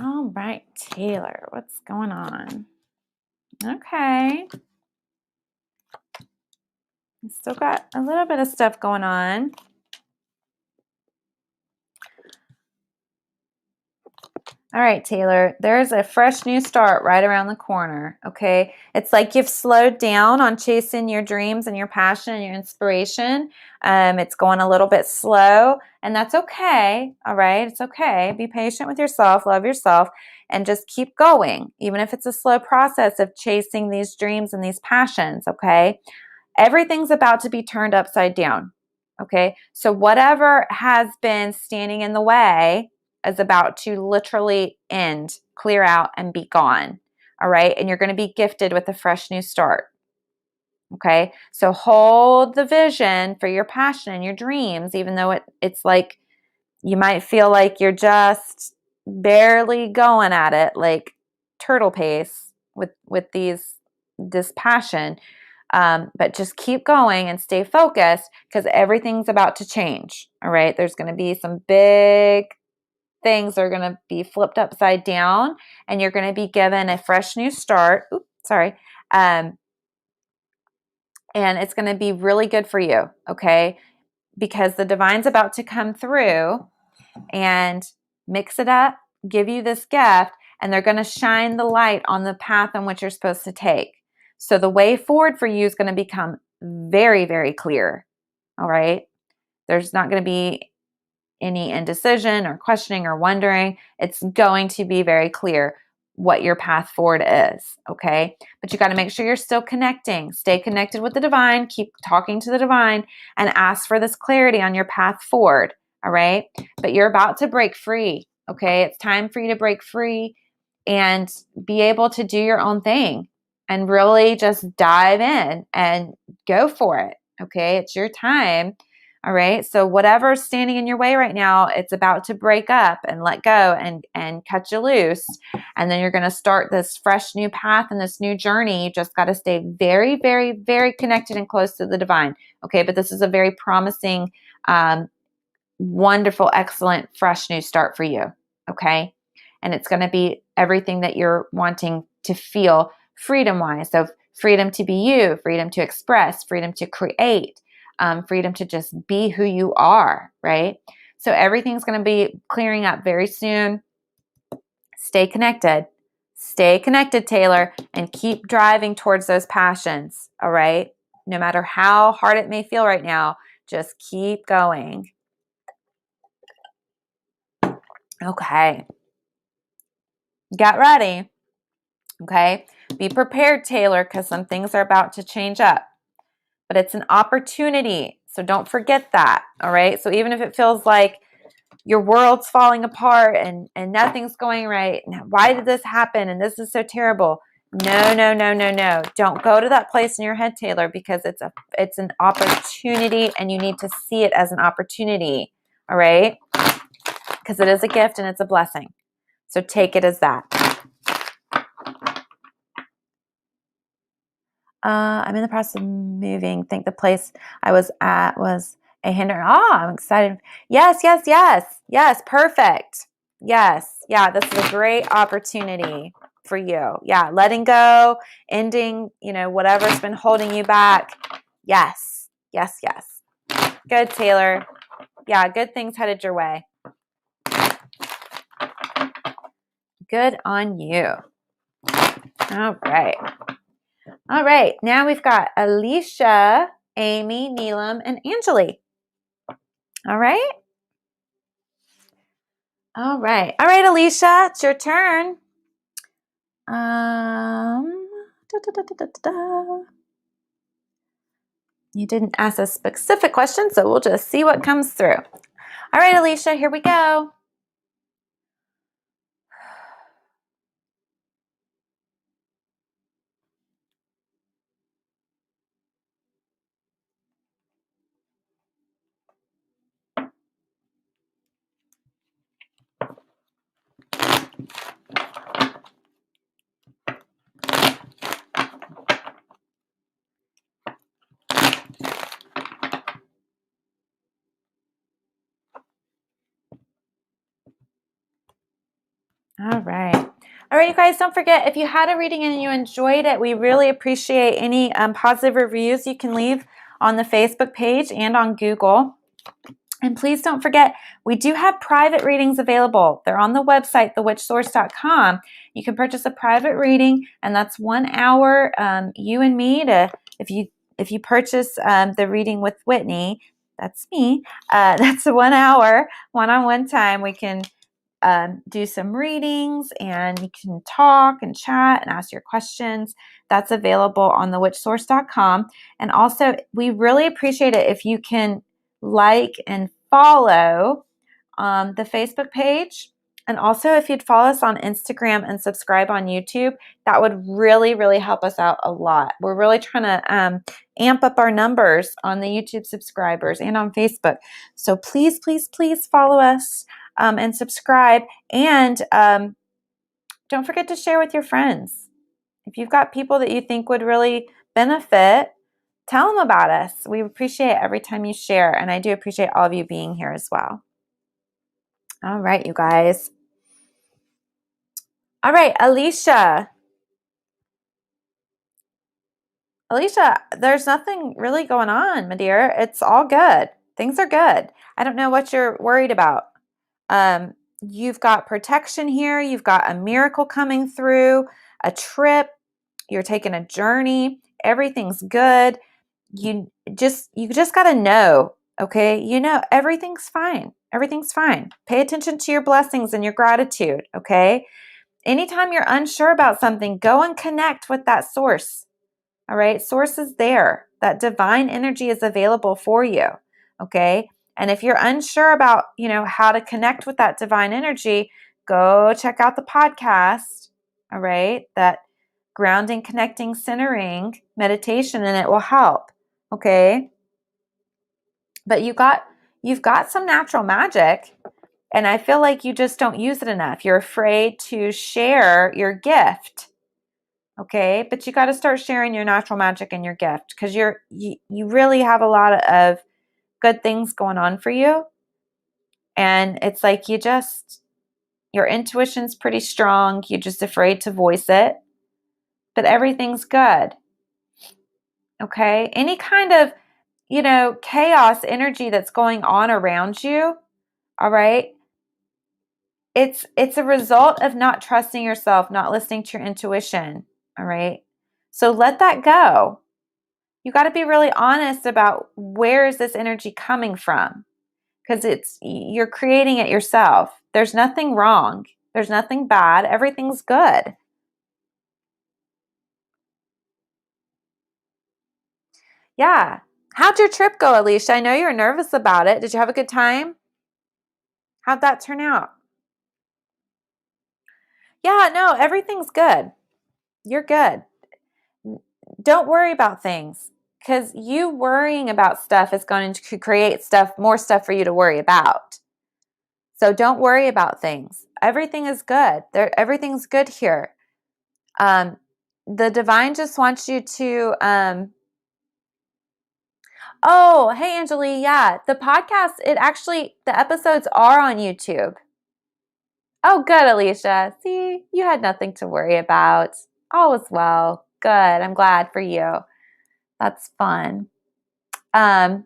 All right, Taylor, what's going on? Okay. Still got a little bit of stuff going on. All right, Taylor, there's a fresh new start right around the corner, okay? It's like you've slowed down on chasing your dreams and your passion and your inspiration. It's going a little bit slow, and that's okay, all right? It's okay. Be patient with yourself, love yourself, and just keep going, even if it's a slow process of chasing these dreams and these passions, okay? Everything's about to be turned upside down, okay? So whatever has been standing in the way is about to literally end, clear out, and be gone. All right. And you're going to be gifted with a fresh new start. Okay. So hold the vision for your passion and your dreams, even though it's like you might feel like you're just barely going at it, like turtle pace with this passion. But just keep going and stay focused because everything's about to change. All right. There's going to be some big things are going to be flipped upside down and you're going to be given a fresh new start. Oops, sorry. And it's going to be really good for you. Okay. Because the divine's about to come through and mix it up, give you this gift, and they're going to shine the light on the path on which you're supposed to take. So the way forward for you is going to become very, very clear. All right. There's not going to be any indecision or questioning or wondering. It's going to be very clear what your path forward is, okay? But you got to make sure you're still connecting. Stay connected with the divine, keep talking to the divine, and ask for this clarity on your path forward, all right? But you're about to break free, okay? It's time for you to break free and be able to do your own thing and really just dive in and go for it, okay? It's your time. All right. So whatever's standing in your way right now, it's about to break up and let go and cut you loose. And then you're going to start this fresh new path and this new journey. You just got to stay very, very, very connected and close to the divine. Okay. But this is a very promising, wonderful, excellent, fresh new start for you. Okay. And it's going to be everything that you're wanting to feel freedom wise. So freedom to be you, freedom to express, freedom to create. Freedom to just be who you are, right? So everything's going to be clearing up very soon. Stay connected. Stay connected, Taylor, and keep driving towards those passions, all right? No matter how hard it may feel right now, just keep going. Okay. Get ready. Okay. Be prepared, Taylor, because some things are about to change up. But it's an opportunity. So don't forget that. All right. So even if it feels like your world's falling apart and nothing's going right, why did this happen? And this is so terrible. No, no, no, no, no. Don't go to that place in your head, Taylor, because it's an opportunity and you need to see it as an opportunity. All right. Because it is a gift and it's a blessing. So take it as that. I'm in the process of moving. Think the place I was at was a hindrance. Oh, I'm excited. Yes, yes, yes. Yes, perfect. Yes. Yeah, this is a great opportunity for you. Yeah, letting go, ending, whatever's been holding you back. Yes. Yes, yes. Good, Taylor. Yeah, good things headed your way. Good on you. All right. All right. Now we've got Alicia, Amy, Neelam, and Angeli. All right. All right. All right, Alicia, it's your turn. You didn't ask a specific question, so we'll just see what comes through. All right, Alicia, here we go. All right. All right, you guys, don't forget, if you had a reading and you enjoyed it, we really appreciate any positive reviews you can leave on the Facebook page and on Google. And please don't forget, we do have private readings available. They're on the website, thewitchsource.com. You can purchase a private reading, and that's 1 hour, you and me, if you purchase the reading with Whitney, that's me, that's a 1 hour, one-on-one time. We can do some readings and you can talk and chat and ask your questions. That's available on thewitchsource.com. And also, we really appreciate it if you can like and follow the Facebook page. And also, if you'd follow us on Instagram and subscribe on YouTube, that would really, really help us out a lot. We're really trying to amp up our numbers on the YouTube subscribers and on Facebook. So please, please, please follow us and subscribe. And don't forget to share with your friends. If you've got people that you think would really benefit, tell them about us. We appreciate every time you share. And I do appreciate all of you being here as well. All right, you guys. All right, Alicia. Alicia, there's nothing really going on, my dear. It's all good. Things are good. I don't know what you're worried about. You've got protection here. You've got a miracle coming through, a trip. You're taking a journey. Everything's good. You just got to know, okay? Everything's fine. Everything's fine. Pay attention to your blessings and your gratitude, okay? Anytime you're unsure about something, go and connect with that source. All right. Source is there. That divine energy is available for you. Okay. And if you're unsure about, how to connect with that divine energy, go check out the podcast. All right. That grounding, connecting, centering meditation, and it will help. Okay. But you've got some natural magic, and I feel like you just don't use it enough. You're afraid to share your gift. Okay, but you got to start sharing your natural magic and your gift, because you really have a lot of good things going on for you. And it's like your intuition's pretty strong. You're just afraid to voice it, but everything's good. Okay, any kind of, chaos energy that's going on around you. All right. It's a result of not trusting yourself, not listening to your intuition. All right. So let that go. You got to be really honest about where is this energy coming from, because you're creating it yourself. There's nothing wrong. There's nothing bad. Everything's good. Yeah. How'd your trip go, Alicia? I know you're nervous about it. Did you have a good time? How'd that turn out? Yeah, no, everything's good. You're good. Don't worry about things because you worrying about stuff is going to create more stuff for you to worry about. So don't worry about things. Everything is good. Everything's good here. The divine just wants you to, oh, hey, Angeli. Yeah, the podcast, the episodes are on YouTube. Oh, good, Alicia. See, you had nothing to worry about. All was well. Good. I'm glad for you. That's fun. But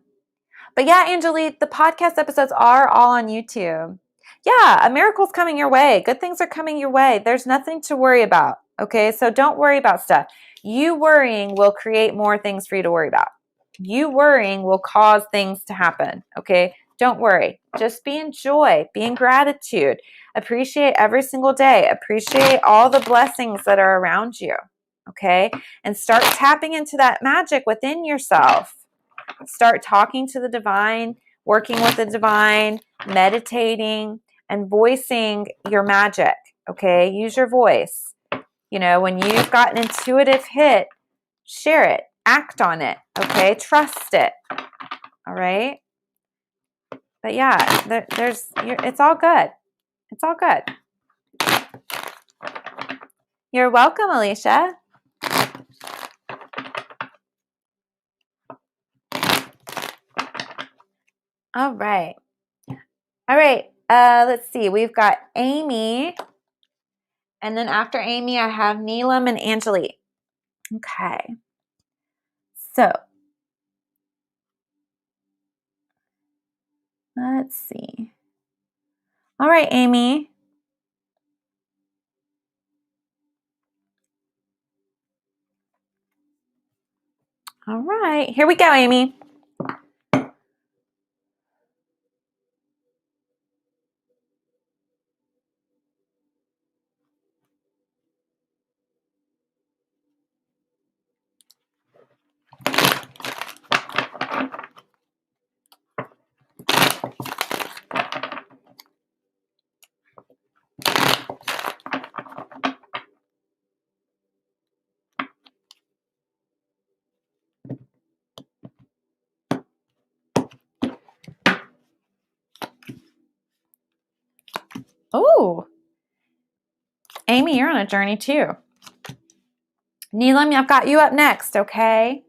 yeah, Angelique, the podcast episodes are all on YouTube. Yeah, a miracle's coming your way. Good things are coming your way. There's nothing to worry about. Okay, so don't worry about stuff. You worrying will create more things for you to worry about. You worrying will cause things to happen. Okay, don't worry. Just be in joy, be in gratitude. Appreciate every single day. Appreciate all the blessings that are around you. Okay, and start tapping into that magic within yourself. Start talking to the divine, working with the divine, meditating, and voicing your magic. Okay, use your voice. When you've got an intuitive hit, share it, act on it. Okay, trust it. All right. But yeah, it's all good. It's all good. You're welcome, Alicia. All right. All right. Let's see. We've got Amy. And then after Amy, I have Neelam and Angelique. Okay. So let's see. All right, Amy. All right. Here we go, Amy. Oh, Amy, you're on a journey too. Neelam, I've got you up next, okay?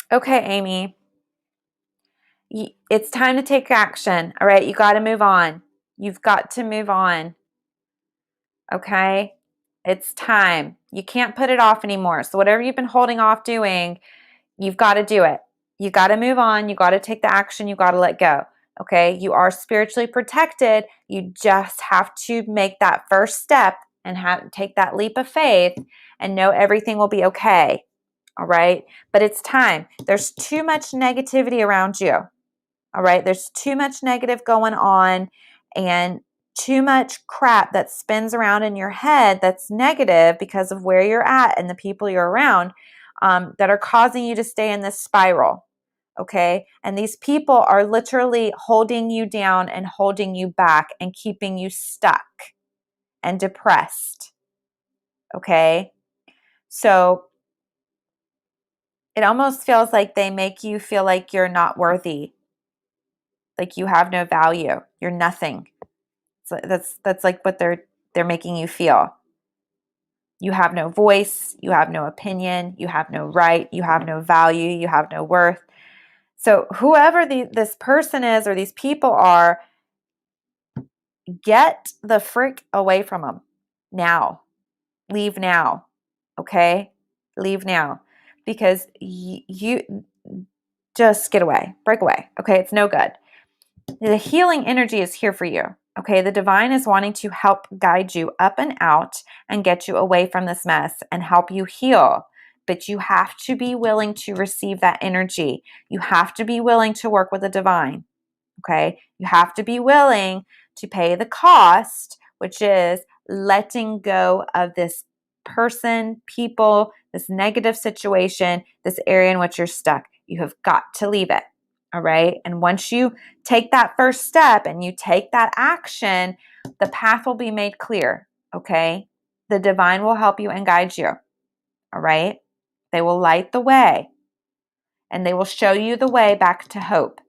Okay, Amy. It's time to take action, all right? You got to move on. You've got to move on, okay? It's time. You can't put it off anymore. So whatever you've been holding off doing, you've got to do it. You got to move on. You got to take the action. You got to let go. Okay. You are spiritually protected. You just have to make that first step and take that leap of faith and know everything will be okay. All right. But it's time. There's too much negativity around you. All right. There's too much negative going on and too much crap that spins around in your head that's negative because of where you're at and the people you're around that are causing you to stay in this spiral. Okay. And these people are literally holding you down and holding you back and keeping you stuck and depressed. Okay. So it almost feels like they make you feel like you're not worthy, like you have no value, you're nothing. So that's like what they're making you feel. You have no voice, you have no opinion, you have no right, you have no value, you have no worth. So whoever this person is or these people are, get the frick away from them now. Leave now. Okay? Leave now. Because you just get away. Break away. Okay? It's no good. The healing energy is here for you. Okay, the divine is wanting to help guide you up and out and get you away from this mess and help you heal. But you have to be willing to receive that energy. You have to be willing to work with the divine. Okay, you have to be willing to pay the cost, which is letting go of this person, people, this negative situation, this area in which you're stuck. You have got to leave it. All right. And once you take that first step and you take that action, the path will be made clear. Okay. The divine will help you and guide you. All right. They will light the way and they will show you the way back to hope.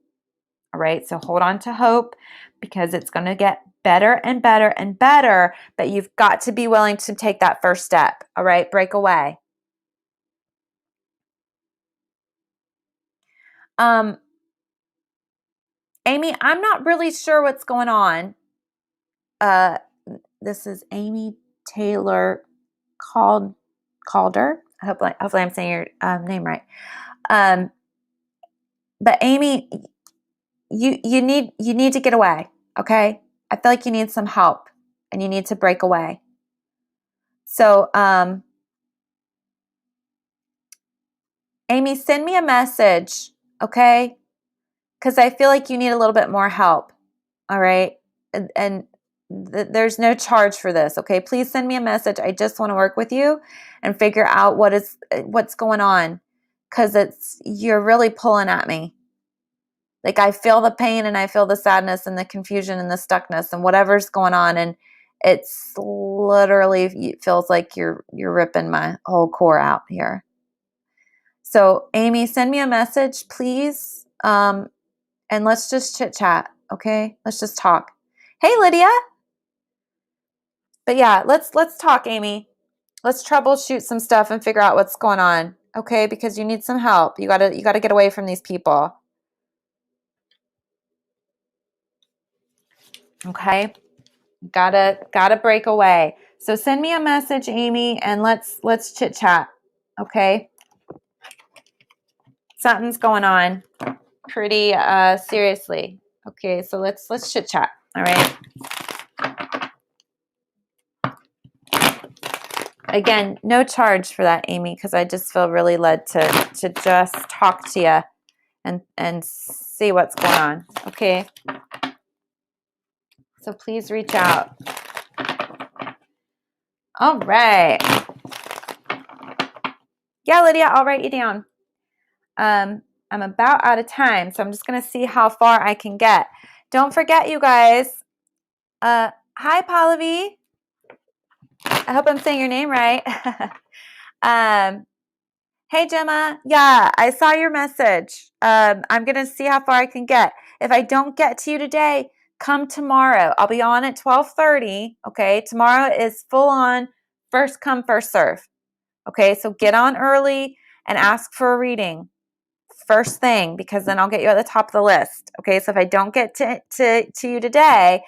All right. So hold on to hope because it's going to get better and better and better. But you've got to be willing to take that first step. All right. Break away. Amy, I'm not really sure what's going on. This is Amy Taylor Calder. Hopefully I'm saying your name right. But Amy, you need to get away. Okay, I feel like you need some help, and you need to break away. So, Amy, send me a message, okay? Because I feel like you need a little bit more help. All right, and there's no charge for this, okay? Please send me a message. I just want to work with you and figure out what's going on, because you're really pulling at me. Like I feel the pain and I feel the sadness and the confusion and the stuckness and whatever's going on, and it's literally it feels like you're ripping my whole core out here. So Amy, send me a message, please, and let's just chit chat, okay? Let's just talk. Hey, Lydia. But yeah, let's talk, Amy. Let's troubleshoot some stuff and figure out what's going on, okay? Because you need some help. You gotta get away from these people. Okay? Gotta break away. So send me a message, Amy, and let's chit chat. Okay? Something's going on pretty seriously. Okay, so let's chit chat. All right. Again, no charge for that, Amy, because I just feel really led to just talk to you and see what's going on. Okay. So please reach out. All right. Yeah, Lydia, I'll write you down. I'm about out of time, so I'm just going to see how far I can get. Don't forget, you guys. Hi, Pallavi. I hope I'm saying your name right. Hey, Gemma. Yeah, I saw your message. I'm going to see how far I can get. If I don't get to you today, come tomorrow. I'll be on at 12:30. Okay, tomorrow is full on first come, first serve. Okay, so get on early and ask for a reading first thing, because then I'll get you at the top of the list. Okay, so if I don't get to you today,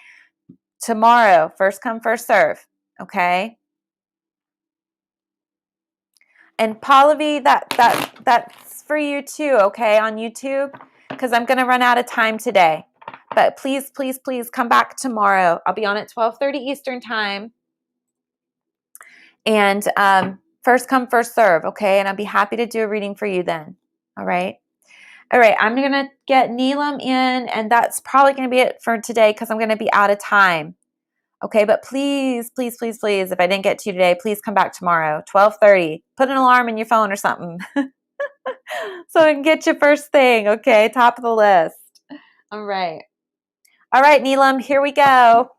tomorrow, first come, first serve. Okay. And Pallavi, that's for you too, okay, on YouTube, because I'm going to run out of time today. But please, please, please come back tomorrow. I'll be on at 12:30 Eastern time. And first come, first serve, okay? And I'll be happy to do a reading for you then. All right. All right, I'm going to get Neelam in, and that's probably going to be it for today because I'm going to be out of time. Okay, but please, please, please, please, if I didn't get to you today, please come back tomorrow, 12:30. Put an alarm in your phone or something so I can get you first thing, okay? Top of the list. All right. All right, Neelam, here we go.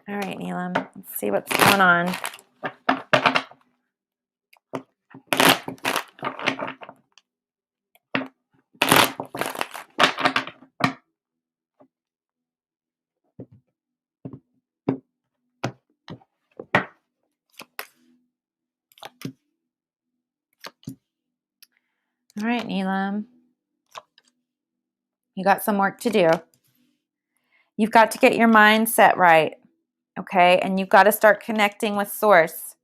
All right, Neelam, let's see what's going on. All right, Neelam. You got some work to do. You've got to get your mindset right, okay? And you've got to start connecting with source.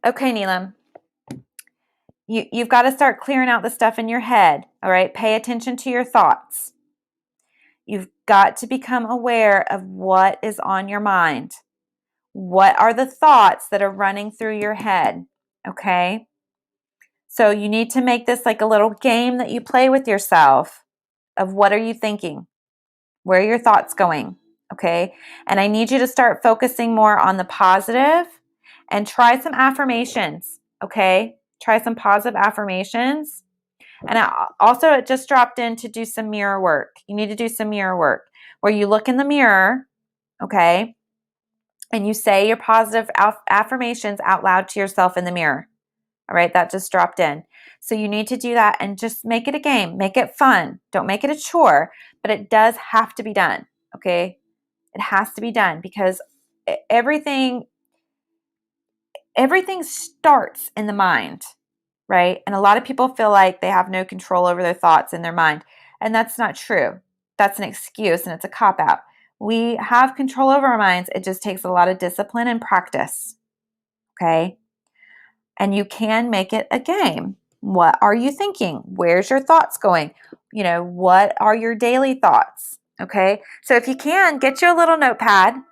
Okay, Neelam. You've got to start clearing out the stuff in your head, all right? Pay attention to your thoughts. You've got to become aware of what is on your mind. What are the thoughts that are running through your head, okay? So you need to make this like a little game that you play with yourself of what are you thinking? Where are your thoughts going? Okay? And I need you to start focusing more on the positive and try some affirmations, okay? Try some positive affirmations. And it just dropped in to do some mirror work. You need to do some mirror work where you look in the mirror, okay? And you say your positive affirmations out loud to yourself in the mirror. All right, that just dropped in. So you need to do that and just make it a game. Make it fun. Don't make it a chore, but it does have to be done, okay? It has to be done because everything starts in the mind, right? And a lot of people feel like they have no control over their thoughts in their mind, and that's not true. That's an excuse and it's a cop-out. We have control over our minds. It just takes a lot of discipline and practice, okay? And you can make it a game. What are you thinking? Where's your thoughts going? What are your daily thoughts? Okay. So if you can, get you a little notepad, a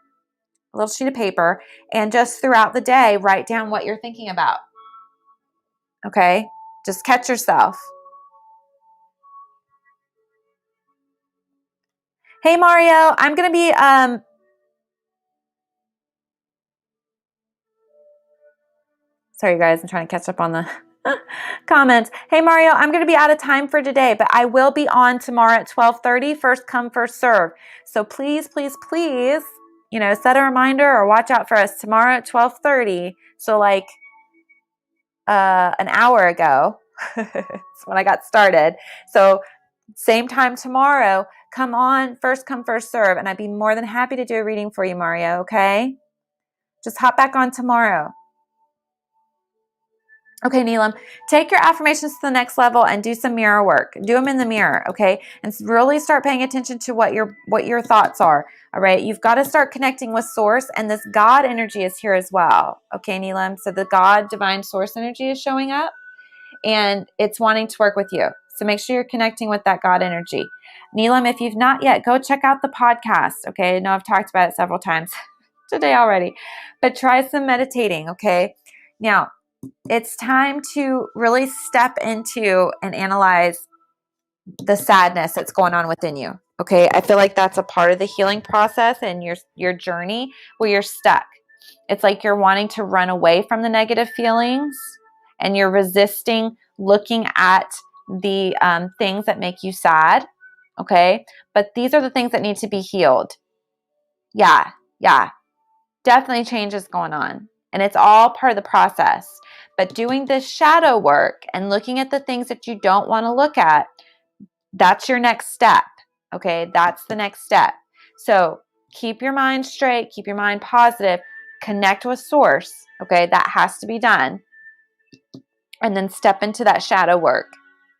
little sheet of paper, and just throughout the day, write down what you're thinking about. Okay. Just catch yourself. Hey, Mario, I'm going to be, sorry, guys, I'm trying to catch up on the comments. Hey, Mario, I'm going to be out of time for today, but I will be on tomorrow at 12:30. First come, first serve. So please, please, please, set a reminder or watch out for us tomorrow at 12:30. So like an hour ago, that's when I got started. So same time tomorrow. Come on, first come, first serve. And I'd be more than happy to do a reading for you, Mario, okay? Just hop back on tomorrow. Okay, Neelam, take your affirmations to the next level and do some mirror work. Do them in the mirror, okay? And really start paying attention to what your thoughts are, all right? You've got to start connecting with source, and this God energy is here as well, okay, Neelam? So the God divine source energy is showing up, and it's wanting to work with you. So make sure you're connecting with that God energy. Neelam, if you've not yet, go check out the podcast, okay? I know I've talked about it several times today already, but try some meditating, okay? Now, it's time to really step into and analyze the sadness that's going on within you. Okay. I feel like that's a part of the healing process and your journey where you're stuck. It's like you're wanting to run away from the negative feelings and you're resisting looking at the things that make you sad. Okay. But these are the things that need to be healed. Yeah. Yeah. Definitely change is going on. And it's all part of the process. But doing this shadow work and looking at the things that you don't want to look at, that's your next step. Okay, that's the next step. So keep your mind straight, keep your mind positive, connect with source. Okay, that has to be done. And then step into that shadow work.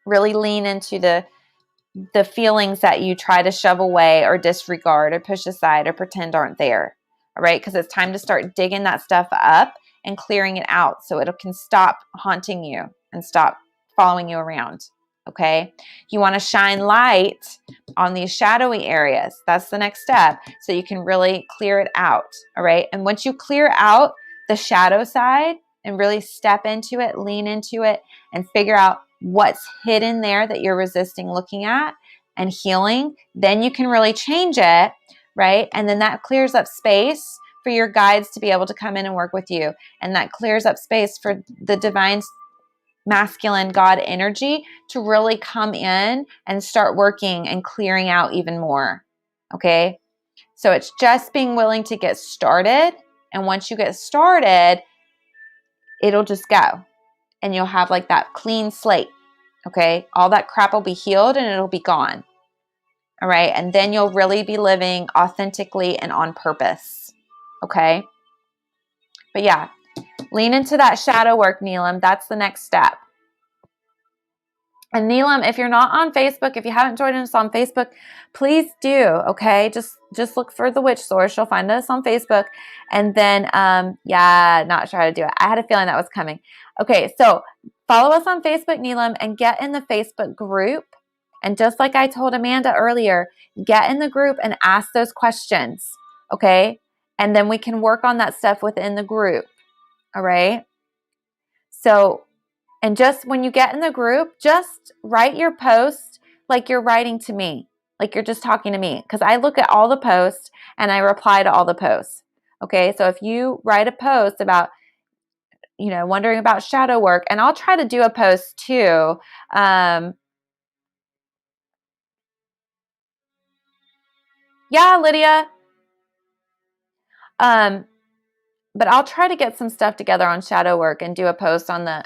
Really lean into the feelings that you try to shove away or disregard or push aside or pretend aren't there. All right, because it's time to start digging that stuff up and clearing it out so it can stop haunting you and stop following you around. Okay, you want to shine light on these shadowy areas. That's the next step, so you can really clear it out. All right, and once you clear out the shadow side and really step into it, lean into it, and figure out what's hidden there that you're resisting looking at and healing, then you can really change it, right? And then that clears up space for your guides to be able to come in and work with you. And that clears up space for the divine masculine God energy to really come in and start working and clearing out even more. Okay? So it's just being willing to get started. And once you get started, it'll just go. And you'll have like that clean slate. Okay? All that crap will be healed and it'll be gone. All right? And then you'll really be living authentically and on purpose. Okay? But yeah, Lean into that shadow work, Neelam. That's the next step. And Neelam, if you're not on Facebook, if you haven't joined us on Facebook, please do, okay? Just look for The Witch Source. You'll find us on Facebook. And then, yeah, not sure how to do it. I had a feeling that was coming. Okay, so follow us on Facebook, Neelam, and get in the Facebook group. And just like I told Amanda earlier, get in the group and ask those questions, okay? And then we can work on that stuff within the group, all right? So, and just when you get in the group, just write your post like you're writing to me, like you're just talking to me. Because I look at all the posts and I reply to all the posts. Okay, so if you write a post about, wondering about shadow work, and I'll try to do a post too. Yeah, Lydia. But I'll try to get some stuff together on shadow work and do a post on the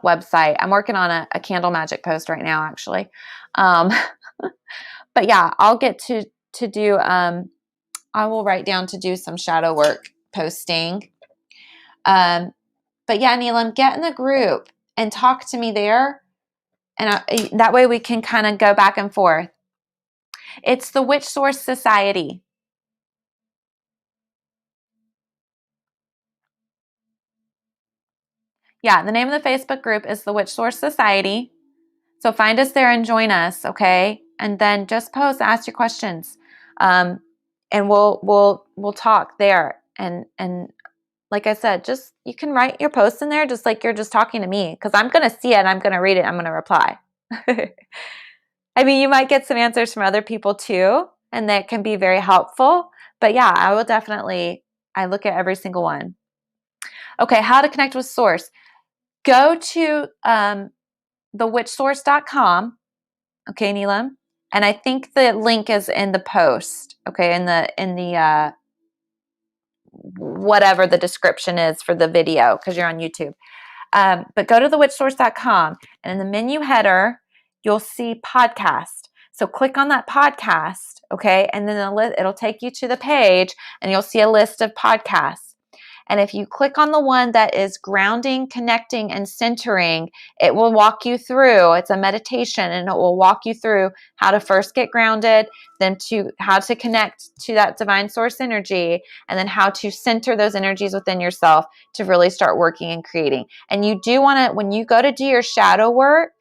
website. I'm working on a candle magic post right now, actually. But yeah, I'll get to do. I will write down to do some shadow work posting. But yeah, Neelam, get in the group and talk to me there, and that way we can kind of go back and forth. It's the Witch Source Society. Yeah, the name of the Facebook group is the Witch Source Society. So find us there and join us, okay? And then just post, ask your questions, and we'll talk there. And like I said, just you can write your posts in there just like you're just talking to me, because I'm gonna see it, I'm gonna read it, I'm gonna reply. I mean, you might get some answers from other people too, and that can be very helpful. But yeah, I will definitely. I look at every single one. Okay, how to connect with Source? Go to thewitchsource.com. Okay, Neelam. And I think the link is in the post, okay, in the whatever the description is for the video, because you're on YouTube. But go to thewitchsource.com, and in the menu header, you'll see podcast. So click on that podcast, okay, and then it'll take you to the page, and you'll see a list of podcasts. And if you click on the one that is grounding, connecting, and centering, it will walk you through. It's a meditation, and it will walk you through how to first get grounded, then how to connect to that divine source energy, and then how to center those energies within yourself to really start working and creating. And you do want to, when you go to do your shadow work,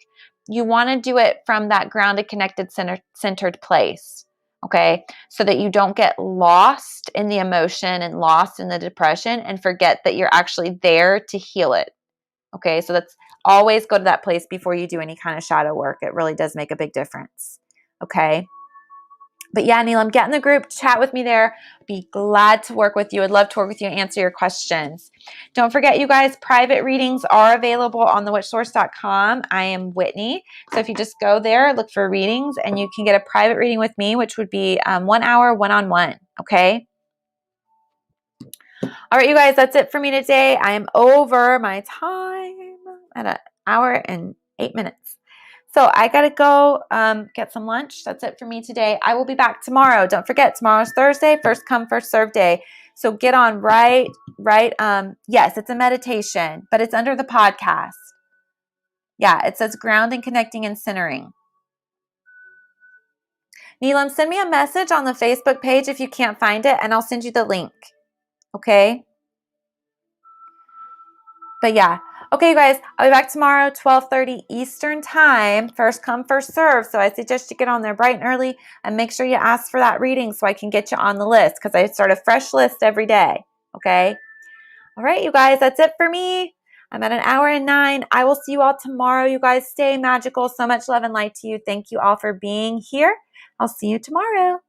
you want to do it from that grounded, connected, centered place. Okay, so that you don't get lost in the emotion and lost in the depression and forget that you're actually there to heal it. Okay, so that's always go to that place before you do any kind of shadow work. It really does make a big difference. Okay. But yeah, Neelam, get in the group, chat with me there. Be glad to work with you. I'd love to work with you and answer your questions. Don't forget, you guys, private readings are available on thewitchsource.com. I am Whitney. So if you just go there, look for readings, and you can get a private reading with me, which would be 1 hour, one-on-one. Okay? All right, you guys, that's it for me today. I am over my time at 1 hour and 8 minutes. So I got to go get some lunch. That's it for me today. I will be back tomorrow. Don't forget, tomorrow's Thursday, first come, first serve day. So get on right. Yes, it's a meditation, but it's under the podcast. Yeah, it says grounding, connecting, and centering. Neelam, send me a message on the Facebook page if you can't find it, and I'll send you the link. Okay? But yeah. Okay, you guys, I'll be back tomorrow, 12:30 Eastern time. First come, first serve. So I suggest you get on there bright and early and make sure you ask for that reading so I can get you on the list, because I start a fresh list every day. Okay? All right, you guys, that's it for me. I'm at 1 hour and 9. I will see you all tomorrow. You guys stay magical. So much love and light to you. Thank you all for being here. I'll see you tomorrow.